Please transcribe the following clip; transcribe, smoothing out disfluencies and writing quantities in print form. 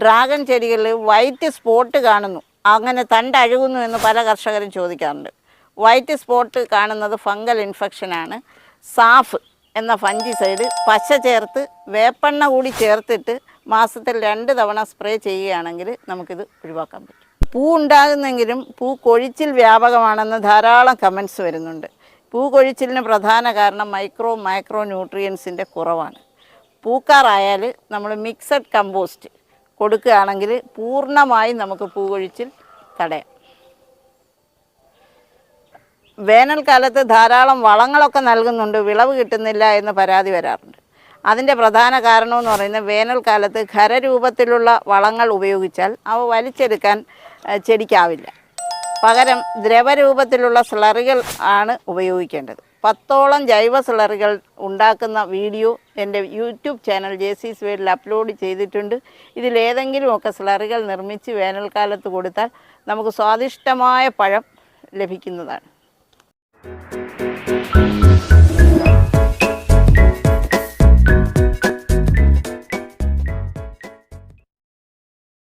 Dragon ചെടികളിൽ white spot കാണുന്നു, അങ്ങനെ തണ്ട് അഴുകുന്നു എന്ന് പല കർഷകരും ചോദിക്കാറുണ്ട്. വൈറ്റ് സ്പോട്ട് കാണുന്നത് ഫംഗൽ ഇൻഫെക്ഷനാണ്. സാഫ് എന്ന ഫംഗിസൈഡ് പശ ചേർത്ത് വേപ്പെണ്ണ കൂടി ചേർത്തിട്ട് മാസത്തിൽ 2 തവണ സ്പ്രേ ചെയ്യുകയാണെങ്കിൽ നമുക്കിത് ഒഴിവാക്കാൻ പറ്റും. പൂ ഉണ്ടാകുന്നെങ്കിലും പൂ കൊഴിച്ചിൽ വ്യാപകമാണെന്ന് ധാരാളം കമൻസ് വരുന്നുണ്ട്. പൂ കൊഴിച്ചിലിന് പ്രധാന കാരണം മൈക്രോ ന്യൂട്രിയൻസിൻ്റെ കുറവാണ്. പൂക്കാറായാൽ നമ്മൾ മിക്സഡ് കമ്പോസ്റ്റ് കൊടുക്കുകയാണെങ്കിൽ പൂർണ്ണമായും നമുക്ക് പൂ കൊഴിച്ചിൽ തടയാം. വേനൽക്കാലത്ത് ധാരാളം വളങ്ങളൊക്കെ നൽകുന്നുണ്ട്, വിളവ് കിട്ടുന്നില്ല എന്ന് പരാതി വരാറുണ്ട്. അതിൻ്റെ പ്രധാന കാരണമെന്ന് പറയുന്നത് വേനൽക്കാലത്ത് ഖരരൂപത്തിലുള്ള വളങ്ങൾ ഉപയോഗിച്ചാൽ അവ വലിച്ചെടുക്കാൻ ചെടിക്കാവില്ല. പകരം ദ്രവരൂപത്തിലുള്ള സ്ലറികൾ ആണ് ഉപയോഗിക്കേണ്ടത്. 10ഓളം ജൈവ സ്ലറികൾ ഉണ്ടാക്കുന്ന വീഡിയോ എൻ്റെ യൂട്യൂബ് ചാനൽ ജെസിസ് വേൾഡിൽ അപ്ലോഡ് ചെയ്തിട്ടുണ്ട്. ഇതിലേതെങ്കിലുമൊക്കെ സ്ലറികൾ നിർമ്മിച്ച് വേനൽക്കാലത്ത് കൊടുത്താൽ നമുക്ക് സ്വാദിഷ്ടമായ പഴം ലഭിക്കുന്നതാണ്.